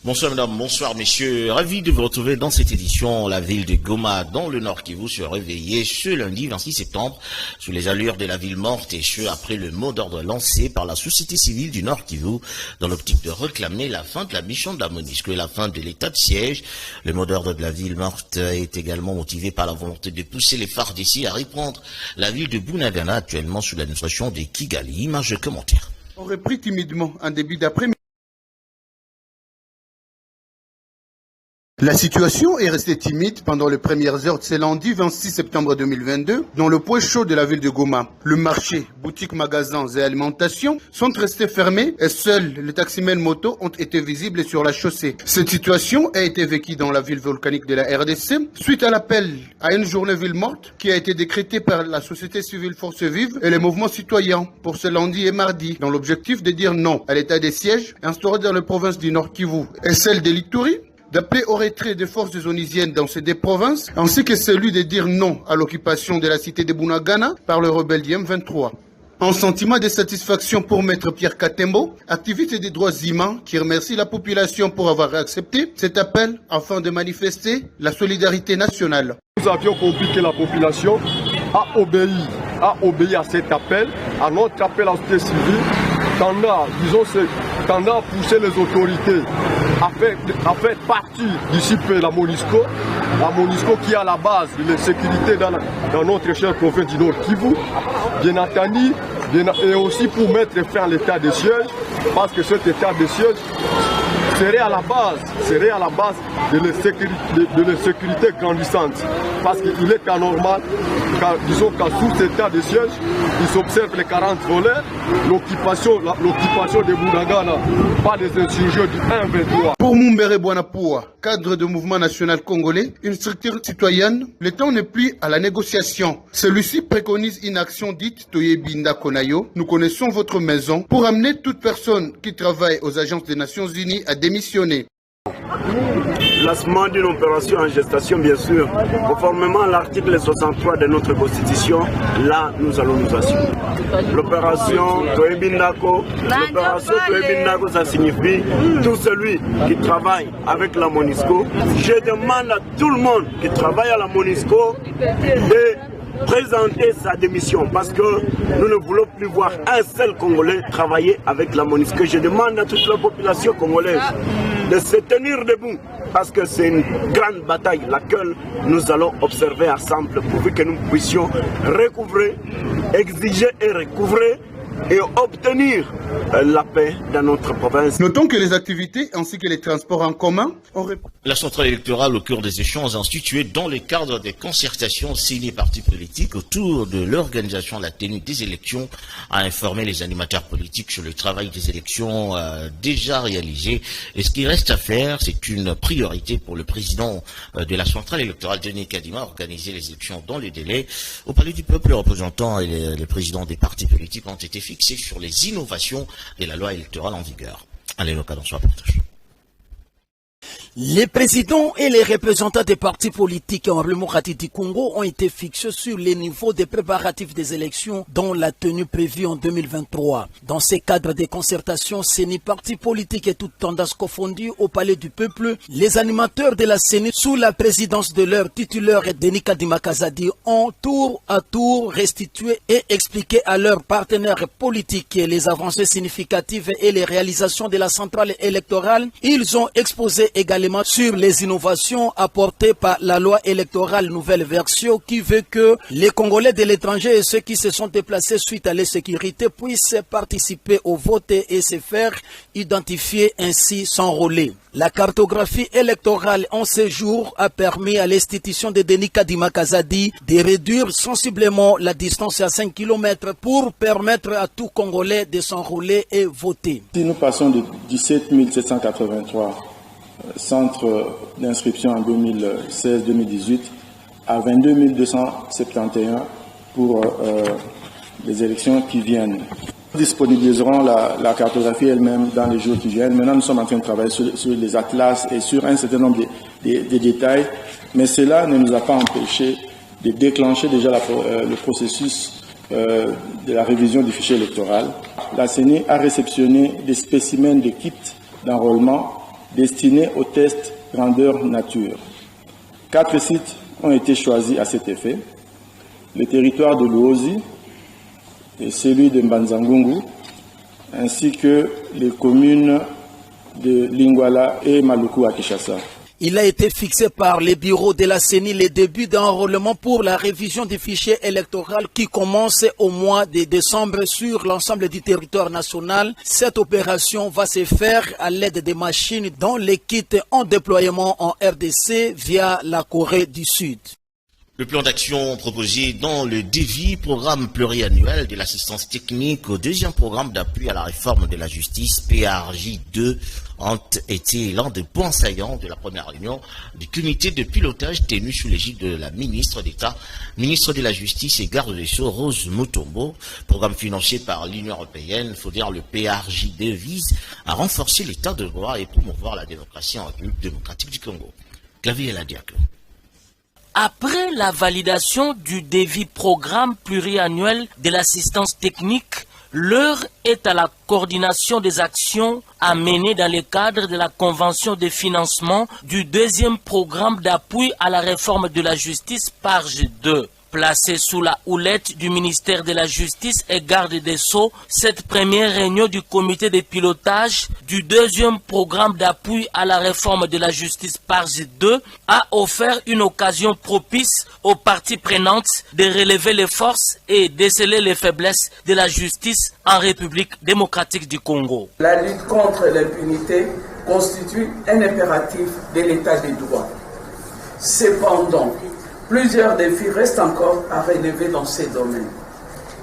Bonsoir mesdames, bonsoir messieurs. Ravi de vous retrouver dans cette édition. La ville de Goma, dans le Nord Kivu, se réveillait ce lundi 26 septembre sous les allures de la ville morte et ce après le mot d'ordre lancé par la société civile du Nord Kivu dans l'optique de réclamer la fin de la mission de la MONUSCO et la fin de l'état de siège. Le mot d'ordre de la ville morte est également motivé par la volonté de pousser les FARDC à reprendre la ville de Bunagana actuellement sous l'administration de Kigali. Image de commentaire. On reprit timidement en début d'après-midi. La situation est restée timide pendant les premières heures de ce lundi 26 septembre 2022 dans le point chaud de la ville de Goma. Le marché, boutiques, magasins et alimentation sont restés fermés et seuls les taximens motos ont été visibles sur la chaussée. Cette situation a été vécue dans la ville volcanique de la RDC suite à l'appel à une journée ville morte qui a été décrétée par la société civile Force Vive et les mouvements citoyens pour ce lundi et mardi dans l'objectif de dire non à l'état des sièges instauré dans les provinces du Nord Kivu et celle de l'Ituri, d'appeler au retrait des forces onisiennes dans ces deux provinces, ainsi que celui de dire non à l'occupation de la cité de Bunagana par le rebelle du M23. Un sentiment de satisfaction pour Maître Pierre Katembo, activiste des droits humains, qui remercie la population pour avoir accepté cet appel afin de manifester la solidarité nationale. Nous avions compris que la population a obéi à cet appel, à notre appel à la société civile, tendant à pousser les autorités à faire partie d'ici peu la MONUSCO qui est à la base de la sécurité dans notre chère province du Nord Kivu, bien entendu, et aussi pour mettre fin à l'état de siège, parce que cet état de siège serait à la base de la sécurité grandissante. Parce qu'il est anormal, disons qu'à sous cet état de siège, il s'observe les 40 voleurs, l'occupation de Bunagana par les insurgés du 1-23. Pour Mumbere Bwanapoua, cadre du mouvement national congolais, une structure citoyenne, le temps n'est plus à la négociation. Celui-ci préconise une action dite Toyebinda Konayo. Nous connaissons votre maison pour amener toute personne qui travaille aux agences des Nations Unies à démissionner. Lancement d'une opération en gestation, bien sûr, conformément à l'article 63 de notre Constitution, là, nous allons nous assurer. L'opération Toyebindako, ça signifie tout celui qui travaille avec la MONUSCO. Je demande à tout le monde qui travaille à la MONUSCO de présenter sa démission parce que nous ne voulons plus voir un seul Congolais travailler avec la MONUSCO. Je demande à toute la population congolaise de se tenir debout parce que c'est une grande bataille laquelle nous allons observer ensemble pour que nous puissions recouvrer, exiger et recouvrer et obtenir la paix dans notre province. Notons que les activités ainsi que les transports en commun ont... La centrale électorale au cours des échanges institués dans le cadre des concertations signées partis politiques autour de l'organisation de la tenue des élections a informé les animateurs politiques sur le travail des élections déjà réalisé. Et ce qui reste à faire, c'est une priorité pour le président de la centrale électorale, Denis Kadima, organiser les élections dans les délais. Au Palais du Peuple, les représentants et les présidents des partis politiques ont été fixés sur les innovations de la loi électorale en vigueur. Allez, le cas dans son reportage. Les présidents et les représentants des partis politiques en démocratique du Congo ont été fixés sur les niveaux des préparatifs des élections dont la tenue prévue en 2023. Dans ces cadres de concertation, CENI, partis politiques et toutes tendances confondues au Palais du Peuple, les animateurs de la CENI sous la présidence de leur titulaire Denis Kadima Kazadi ont tour à tour restitué et expliqué à leurs partenaires politiques les avancées significatives et les réalisations de la centrale électorale. Ils ont exposé également sur les innovations apportées par la loi électorale nouvelle version qui veut que les Congolais de l'étranger et ceux qui se sont déplacés suite à l'insécurité puissent participer au vote et se faire identifier ainsi s'enrôler. La cartographie électorale en ces jours a permis à l'institution de Denis Kadima Kazadi de réduire sensiblement la distance à 5 km pour permettre à tout Congolais de s'enrôler et voter. Si nous passons de 17 783 centres d'inscription en 2016-2018 à 22 271 pour les élections qui viennent. Nous disponibiliserons la cartographie elle-même dans les jours qui viennent. Maintenant, nous sommes en train de travailler sur les atlas et sur un certain nombre de détails, mais cela ne nous a pas empêché de déclencher déjà le processus de la révision du fichier électoral. La CENI a réceptionné des spécimens de kits d'enrôlement destinés aux tests grandeur nature. 4 sites ont été choisis à cet effet. Le territoire de Luozi et celui de Mbanzangungu, ainsi que les communes de Lingwala et Maluku à Kinshasa. Il a été fixé par les bureaux de la CENI les débuts d'enrôlement pour la révision du fichier électoral qui commence au mois de décembre sur l'ensemble du territoire national. Cette opération va se faire à l'aide des machines dont les kits en déploiement en RDC via la Corée du Sud. Le plan d'action proposé dans le DEVI, programme pluriannuel de l'assistance technique au deuxième programme d'appui à la réforme de la justice, PRJ2, ont été l'un des points saillants de la première réunion du comité de pilotage tenu sous l'égide de la ministre d'État, ministre de la Justice et garde des Sceaux, Rose Mutombo. Programme financé par l'Union européenne, il faut dire le PRJ2 vise à renforcer l'état de droit et promouvoir la démocratie en République démocratique du Congo. Clavier la Diaco. Après la validation du DEVI programme pluriannuel de l'assistance technique, l'heure est à la coordination des actions à mener dans le cadre de la convention de financement du deuxième programme d'appui à la réforme de la justice PARJ2. Placée sous la houlette du ministère de la Justice et garde des Sceaux, cette première réunion du comité de pilotage du deuxième programme d'appui à la réforme de la justice PARJ2 a offert une occasion propice aux parties prenantes de relever les forces et déceler les faiblesses de la justice en République démocratique du Congo. La lutte contre l'impunité constitue un impératif de l'état de droit. Cependant, plusieurs défis restent encore à relever dans ces domaines.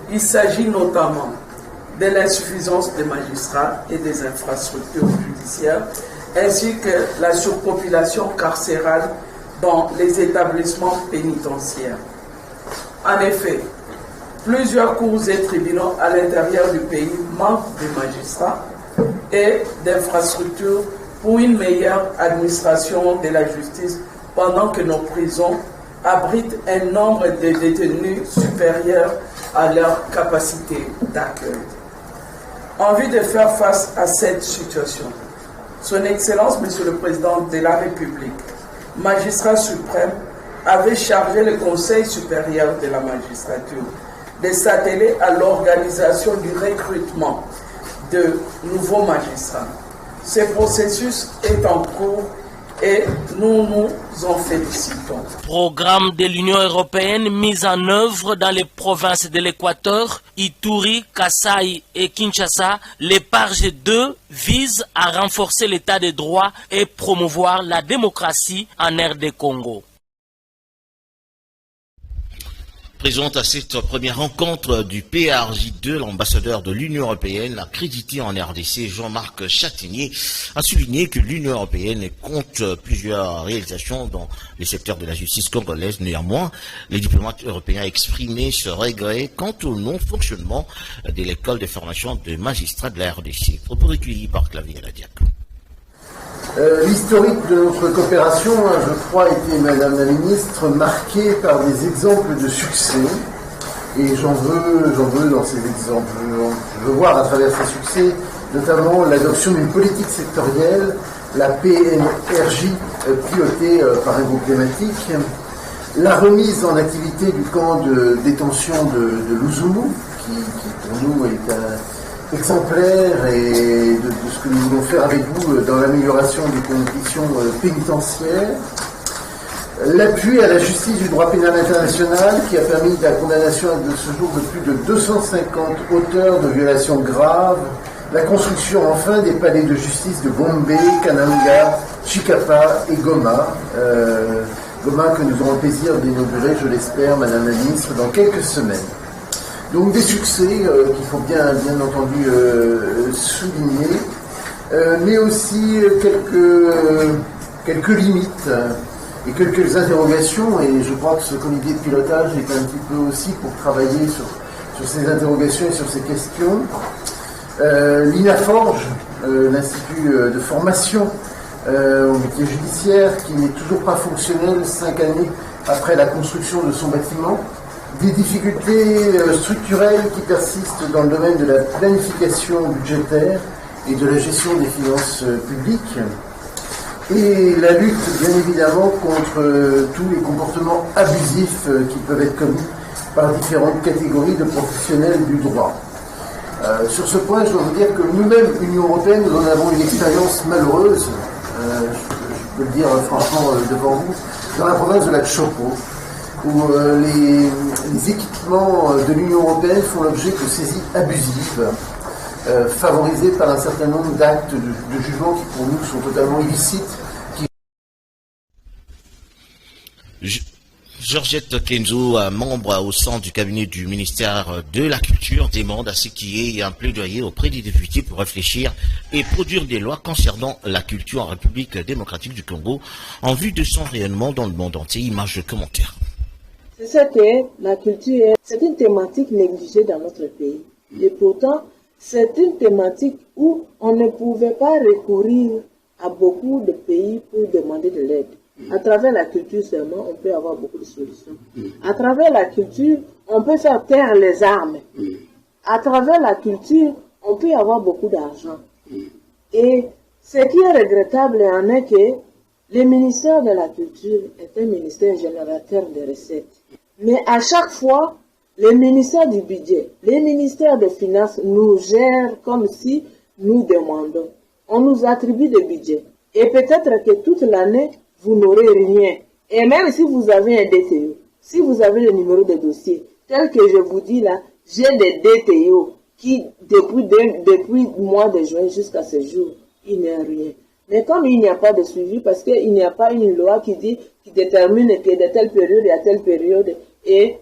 Il s'agit notamment de l'insuffisance des magistrats et des infrastructures judiciaires, ainsi que la surpopulation carcérale dans les établissements pénitentiaires. En effet, plusieurs cours et tribunaux à l'intérieur du pays manquent de magistrats et d'infrastructures pour une meilleure administration de la justice, pendant que nos prisons abritent un nombre de détenus supérieur à leur capacité d'accueil. En vue de faire face à cette situation, Son Excellence, Monsieur le Président de la République, magistrat suprême, avait chargé le Conseil supérieur de la magistrature de s'atteler à l'organisation du recrutement de nouveaux magistrats. Ce processus est en cours et nous nous en félicitons. Programme de l'Union européenne mis en œuvre dans les provinces de l'Équateur, Ituri, Kasaï et Kinshasa, les PARJ2 visent à renforcer l'état de droit et promouvoir la démocratie en RD Congo. Présente à cette première rencontre du PRJ2, l'ambassadeur de l'Union européenne accrédité en RDC, Jean-Marc Chatinier, a souligné que l'Union européenne compte plusieurs réalisations dans les secteurs de la justice congolaise. Néanmoins, les diplomates européens exprimaient ce regret quant au non-fonctionnement de l'école de formation de magistrats de la RDC. Propos recueillis par Clavier Ladiac. L'historique de notre coopération, je crois, était, Madame la Ministre, marqué par des exemples de succès. Et j'en veux dans ces exemples. Je veux voir à travers ces succès, notamment l'adoption d'une politique sectorielle, la PNRJ pilotée par un groupe thématique, la remise en activité du camp de détention de Luzumu, qui pour nous est un exemplaire et de ce que nous voulons faire avec vous dans l'amélioration des conditions pénitentiaires. L'appui à la justice du droit pénal international qui a permis la condamnation de ce jour de plus de 250 auteurs de violations graves. La construction enfin des palais de justice de Gombe, Kananga, Chikapa et Goma. Goma que nous aurons le plaisir d'inaugurer, je l'espère, Madame la Ministre, dans quelques semaines. Donc des succès qu'il faut bien entendu souligner, mais aussi quelques limites et quelques interrogations, et je crois que ce comité de pilotage est un petit peu aussi pour travailler sur ces interrogations et sur ces questions. L'INAFORGE, l'Institut de formation au métier judiciaire, qui n'est toujours pas fonctionnel 5 années après la construction de son bâtiment. Des difficultés structurelles qui persistent dans le domaine de la planification budgétaire et de la gestion des finances publiques. et la lutte, bien évidemment, contre tous les comportements abusifs qui peuvent être commis par différentes catégories de professionnels du droit. Sur ce point, je dois vous dire que nous-mêmes, Union européenne, nous en avons une expérience malheureuse, je peux le dire franchement devant vous, dans la province de la Chopo, où les équipements de l'Union européenne font l'objet de saisies abusives, favorisées par un certain nombre d'actes de jugement qui pour nous sont totalement illicites. Georgette Kenzo, membre au sein du cabinet du ministère de la Culture, demande à ce qu'il y ait un plaidoyer auprès des députés pour réfléchir et produire des lois concernant la culture en République démocratique du Congo en vue de son rayonnement dans le monde entier. Image de commentaire. C'est ça que la culture, c'est une thématique négligée dans notre pays. Et pourtant, c'est une thématique où on ne pouvait pas recourir à beaucoup de pays pour demander de l'aide. À travers la culture seulement, on peut avoir beaucoup de solutions. À travers la culture, on peut faire taire les armes. À travers la culture, on peut avoir beaucoup d'argent. Et ce qui est regrettable en est que le ministère de la Culture est un ministère générateur de recettes. Mais à chaque fois, le ministère du Budget, les ministères des Finances nous gèrent comme si nous demandons. On nous attribue des budgets. Et peut-être que toute l'année, vous n'aurez rien. Et même si vous avez un DTO, si vous avez le numéro de dossier, tel que je vous dis là, j'ai des DTO qui, depuis le mois de juin jusqu'à ce jour, il n'y a rien. Mais comme il n'y a pas de suivi, parce qu'il n'y a pas une loi qui détermine que de telle période à telle période, et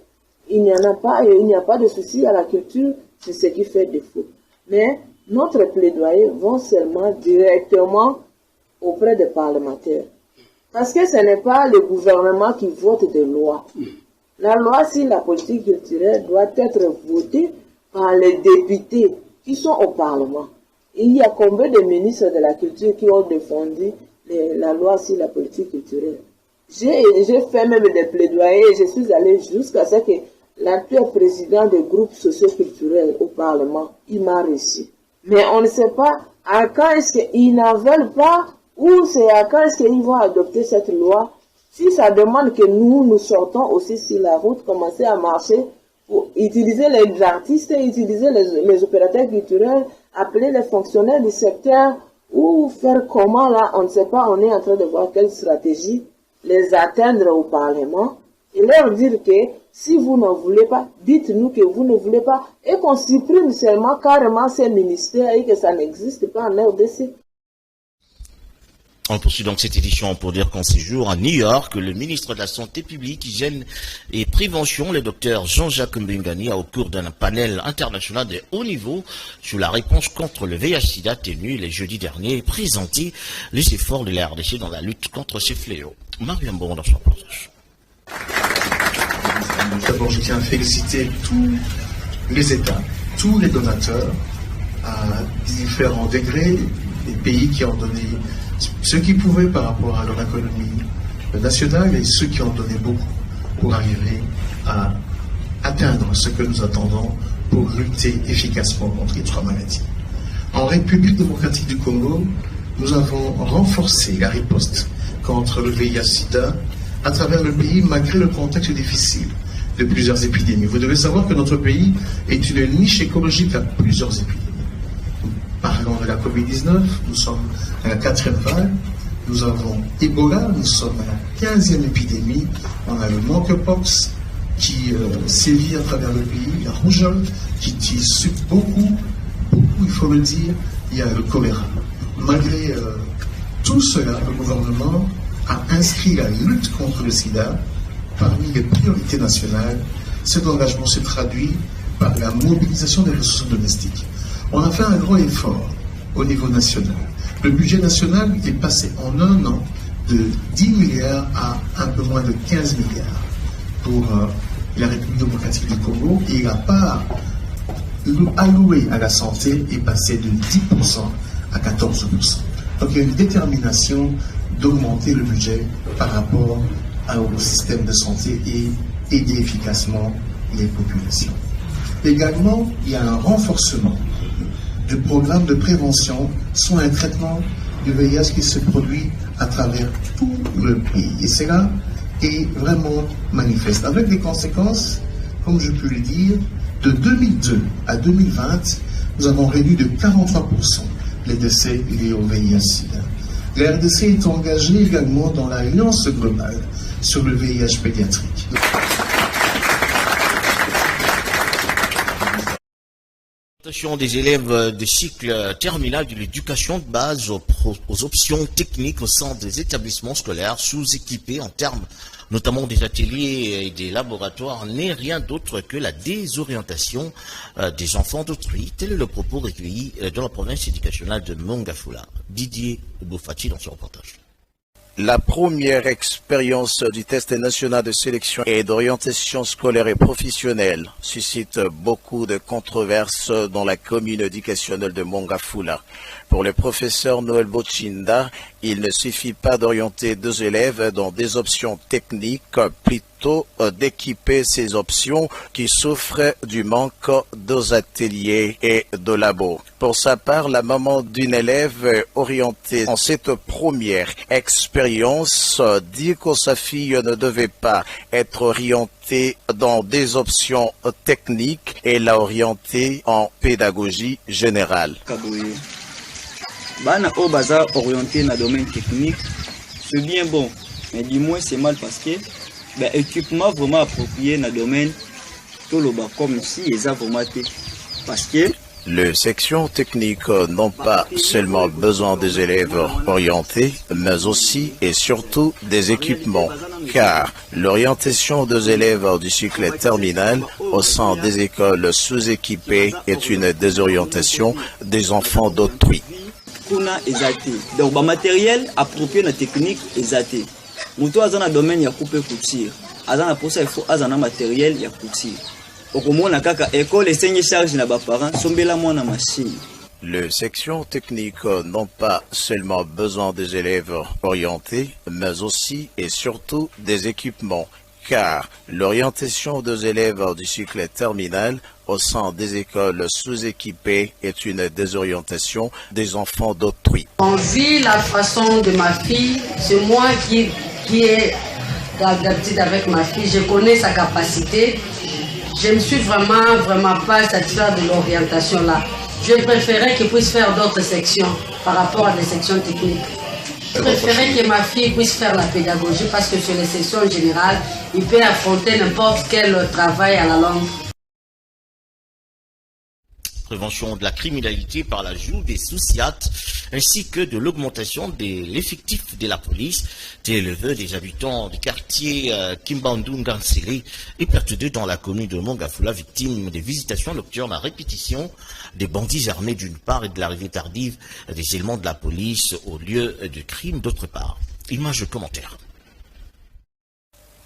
il n'y en a pas, et il n'y a pas de souci à la culture, c'est ce qui fait défaut. Mais notre plaidoyer va seulement directement auprès des parlementaires. Parce que ce n'est pas le gouvernement qui vote des lois. La loi sur la politique culturelle doit être votée par les députés qui sont au Parlement. Il y a combien de ministres de la culture qui ont défendu la loi sur la politique culturelle? J'ai fait même des plaidoyers et je suis allé jusqu'à ce que l'actuel président des groupes socioculturels au Parlement, il m'a reçu. Mais on ne sait pas à quand est-ce qu'ils n'en veulent pas ou c'est à quand est-ce qu'ils vont adopter cette loi. Si ça demande que nous sortons aussi sur la route, commencer à marcher pour utiliser les artistes, utiliser les opérateurs culturels, appeler les fonctionnaires du secteur ou faire comment là, on ne sait pas, on est en train de voir quelle stratégie les atteindre au Parlement et leur dire que si vous n'en voulez pas, dites-nous que vous ne voulez pas et qu'on supprime seulement carrément ces ministères et que ça n'existe pas en RDC. On poursuit donc cette édition pour dire qu'en séjour à New York, le ministre de la Santé publique, Hygiène et Prévention, le docteur Jean-Jacques Mbengani, a au cours d'un panel international de haut niveau sur la réponse contre le VIH-Sida tenu le jeudi dernier, présenté les efforts de la RDC dans la lutte contre ces fléaux. Mariam Bon dans son reportage. D'abord, je tiens à féliciter tous les États, tous les donateurs à différents degrés, les pays qui ont donné ce qu'ils pouvaient par rapport à leur économie nationale et ceux qui ont donné beaucoup pour arriver à atteindre ce que nous attendons pour lutter efficacement contre les 3 maladies. En République démocratique du Congo, nous avons renforcé la riposte contre le VIH-Sida à travers le pays malgré le contexte difficile de plusieurs épidémies. Vous devez savoir que notre pays est une niche écologique à plusieurs épidémies. Parlons de la COVID-19, nous sommes à la 4e vague, nous avons Ebola, nous sommes à la 15e épidémie, on a le monkeypox qui sévit à travers le pays, la rougeole qui tue beaucoup, il faut le dire, il y a le choléra. Malgré tout cela, le gouvernement a inscrit la lutte contre le sida parmi les priorités nationales. Cet engagement se traduit par la mobilisation des ressources domestiques. On a fait un gros effort au niveau national. Le budget national est passé en un an de 10 milliards à un peu moins de 15 milliards pour la République démocratique du Congo et la part allouée à la santé est passée de 10% à 14%. Donc il y a une détermination d'augmenter le budget par rapport au système de santé et aider efficacement les populations. Également, il y a un renforcement du programme de prévention, soit un traitement du VIH qui se produit à travers tout le pays. Et cela est vraiment manifeste, avec des conséquences, comme je peux le dire, de 2002 à 2020, nous avons réduit de 43% les décès liés au VIH-Sida. La RDC est engagée également dans l'Alliance globale sur le VIH pédiatrique. Des élèves de cycle terminal de l'éducation de base aux options techniques au sein des établissements scolaires sous-équipés en termes notamment des ateliers et des laboratoires n'est rien d'autre que la désorientation des enfants d'autrui. Tel est le propos recueilli dans la province éducationnelle de Mongafula. Didier Boufati dans ce reportage. La première expérience du test national de sélection et d'orientation scolaire et professionnelle suscite beaucoup de controverses dans la commune éducationnelle de Mongafula. Pour le professeur Noël Bochinda, il ne suffit pas d'orienter 2 élèves dans des options techniques, plutôt d'équiper ces options qui souffrent du manque de ateliers et de labos. Pour sa part, la maman d'une élève orientée en cette première expérience dit que sa fille ne devait pas être orientée dans des options techniques et l'a orientée en pédagogie générale. Bana o baza orienté dans le domaine technique, c'est bien bon, mais du moins c'est mal parce que l'équipement vraiment approprié dans le domaine, tout le bas comme si ils ont vraiment été. Parce que les sections techniques n'ont pas seulement besoin des élèves orientés, mais aussi et surtout des équipements, car l'orientation des élèves du cycle terminal au sein des écoles sous-équipées est une désorientation des enfants d'autrui. Donc, le matériel approprié dans la technique est athée. Moutou a un domaine ya couper couture. Azana pour ça il faut azana matériel ya couture. Okomona kaka école et seigne charge na ba parents sombela mwana machine. Les sections techniques n'ont pas seulement besoin des élèves orientés, mais aussi et surtout des équipements, car l'orientation des élèves du cycle terminal au sein des écoles sous-équipées est une désorientation des enfants d'autrui. On vit la façon de ma fille, c'est moi qui est d'habitude avec ma fille, je connais sa capacité. Je ne suis vraiment pas satisfait de l'orientation là. Je préférais qu'il puisse faire d'autres sections par rapport à des sections techniques. Je préférais que ma fille puisse faire la pédagogie parce que sur les sections générales, il peut affronter n'importe quel travail à la longue. Prévention de la criminalité par l'ajout des sous-SIAT ainsi que de l'augmentation de l'effectif de la police. Tel est le vœu des habitants du quartier Kimbandou-Ngansele et perturbé dans la commune de Mongafula, victime des visitations nocturnes à répétition des bandits armés d'une part et de l'arrivée tardive des éléments de la police au lieu de crime d'autre part. Image de commentaire.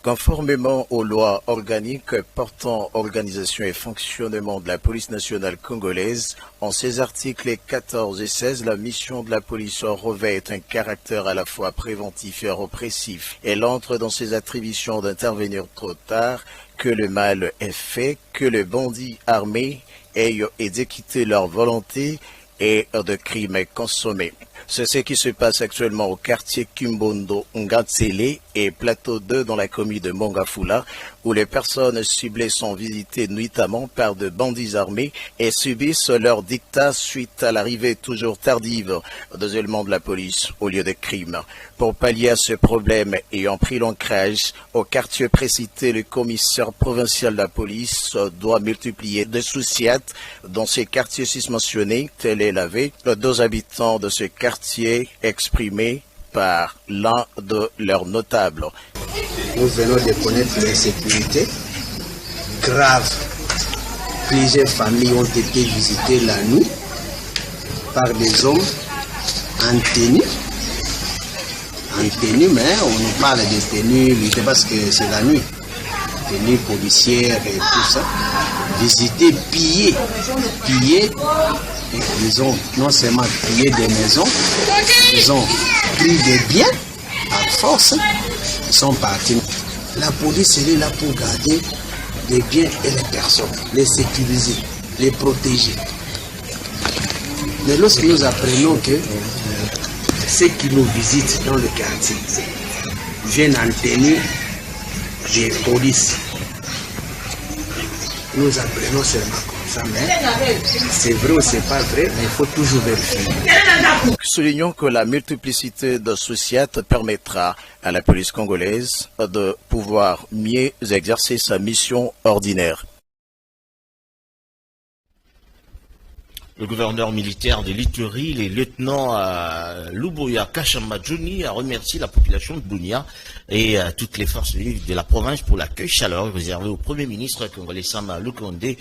Conformément aux lois organiques portant organisation et fonctionnement de la police nationale congolaise, en ces articles 14 et 16, la mission de la police revêt un caractère à la fois préventif et répressif. Elle entre dans ses attributions d'intervenir trop tard, que le mal est fait, que les bandits armés aient exécuté leur volonté et de crimes consommés. C'est ce qui se passe actuellement au quartier Kimbondo-Ngatsele et Plateau 2 dans la commune de Mongafula, où les personnes ciblées sont visitées nuitamment par de bandits armés et subissent leur dictat suite à l'arrivée toujours tardive des éléments de la police au lieu de crime. Pour pallier à ce problème ayant pris l'ancrage au quartier précité, le commissaire provincial de la police doit multiplier des sous-SIAT dans ces quartiers susmentionnés. Tel est l'avis de 2 habitants de ce quartier exprimé par l'un de leurs notables. Nous venons de connaître l'insécurité grave. Plusieurs familles ont été visitées la nuit par des hommes en tenue, mais on nous parle de tenue parce que c'est la nuit. Tenue policière et tout ça. Visiter, piller. Ils ont non seulement pillé des maisons, ils ont pris des biens à force, ils sont partis. La police elle est là pour garder les biens et les personnes, les sécuriser, les protéger. Mais lorsque nous apprenons que ceux qui nous visitent dans le quartier viennent en tenue de police. Nous apprenons seulement comme ça, mais c'est vrai ou c'est pas vrai, mais il faut toujours vérifier. Soulignons que la multiplicité d'associates permettra à la police congolaise de pouvoir mieux exercer sa mission ordinaire. Le gouverneur militaire de l'Ituri, le lieutenant Luboya Kashamadjouni, a remercié la population de Bunia et toutes les forces vives de la province pour l'accueil chaleureux réservé au Premier ministre congolais Sama Lukonde.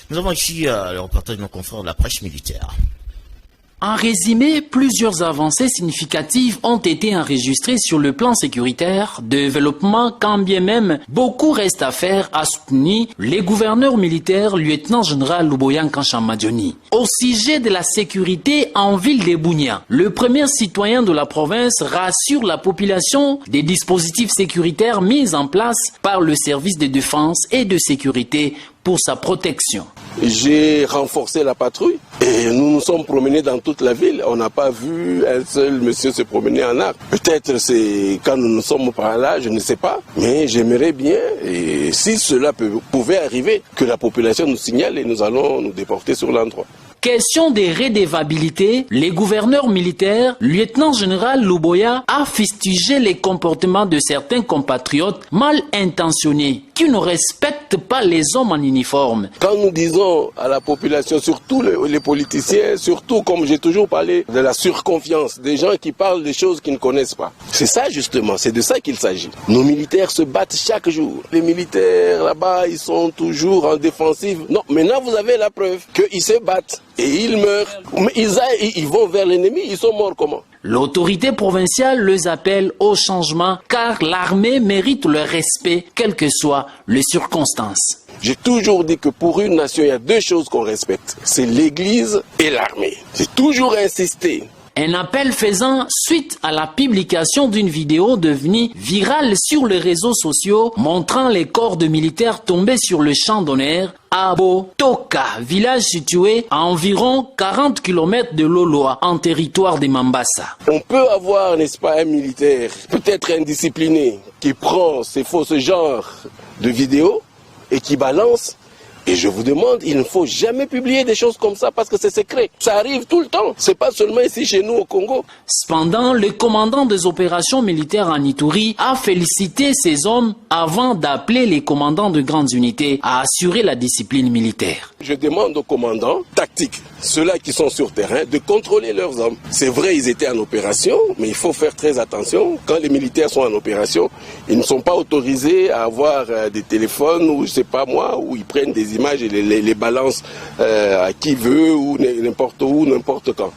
Nous avons ici le reportage de nos confrères de la presse militaire. En résumé, plusieurs avancées significatives ont été enregistrées sur le plan sécuritaire, développement, quand bien même beaucoup reste à faire, a soutenu les gouverneurs militaires, lieutenant-général Luboya Kashamadjouni. Au sujet de la sécurité en ville de Bunia, le premier citoyen de la province rassure la population des dispositifs sécuritaires mis en place par le service de défense et de sécurité pour sa protection. J'ai renforcé la patrouille et nous nous sommes promenés dans toute la ville. On n'a pas vu un seul monsieur se promener en arc. Peut-être c'est quand nous nous sommes par là, je ne sais pas. Mais j'aimerais bien, et si cela pouvait arriver, que la population nous signale et nous allons nous déporter sur l'endroit. Question de redevabilité, les gouverneurs militaires, lieutenant-général Luboya a fustigé les comportements de certains compatriotes mal intentionnés qui ne respectent pas les hommes en uniforme. Quand nous disons à la population, surtout les politiciens, surtout comme j'ai toujours parlé de la surconfiance, des gens qui parlent des choses qu'ils ne connaissent pas. C'est ça justement, c'est de ça qu'il s'agit. Nos militaires se battent chaque jour. Les militaires là-bas, ils sont toujours en défensive. Non, maintenant vous avez la preuve qu'ils se battent. Et ils meurent, mais ils vont vers l'ennemi, ils sont morts comment? L'autorité provinciale les appelle au changement car l'armée mérite le respect, quelles que soient les circonstances. J'ai toujours dit que pour une nation, il y a deux choses qu'on respecte, c'est l'église et l'armée. J'ai toujours insisté. Un appel faisant suite à la publication d'une vidéo devenue virale sur les réseaux sociaux montrant les corps de militaires tombés sur le champ d'honneur à Botoka, village situé à environ 40 km de Loloa, en territoire de Mambasa. On peut avoir, n'est-ce pas, un militaire, peut-être indiscipliné, qui prend ce genre de vidéos et qui balance. Et je vous demande, il ne faut jamais publier des choses comme ça parce que c'est secret. Ça arrive tout le temps. C'est pas seulement ici chez nous au Congo. Cependant, le commandant des opérations militaires en Ituri a félicité ces hommes avant d'appeler les commandants de grandes unités à assurer la discipline militaire. Je demande aux commandants tactiques, ceux-là qui sont sur terrain, de contrôler leurs hommes. C'est vrai, ils étaient en opération, mais il faut faire très attention. Quand les militaires sont en opération, ils ne sont pas autorisés à avoir des téléphones ou je sais pas moi, où ils prennent des images et les balancent à qui veut ou n'importe où, n'importe quand.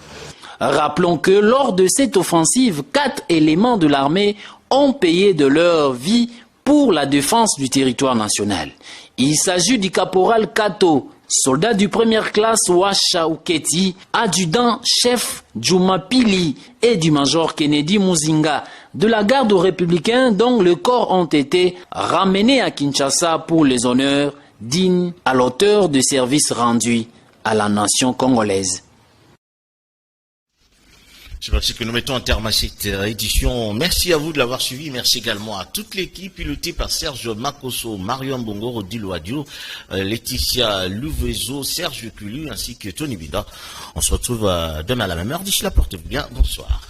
Rappelons que lors de cette offensive, 4 éléments de l'armée ont payé de leur vie pour la défense du territoire national. Il s'agit du caporal Kato, soldat du première classe Washa Uketi, adjudant-chef Juma Pili et du major Kennedy Muzinga de la garde aux républicains dont les corps ont été ramenés à Kinshasa pour les honneurs dignes à l'auteur de services rendus à la nation congolaise. C'est ainsi que nous mettons un terme à cette édition. Merci à vous de l'avoir suivi. Merci également à toute l'équipe pilotée par Serge Makoso, Marion Bongo, Odile Wadio, Laetitia Louvezo, Serge Culu ainsi que Tony Bida. On se retrouve demain à la même heure. D'ici là, portez-vous bien. Bonsoir.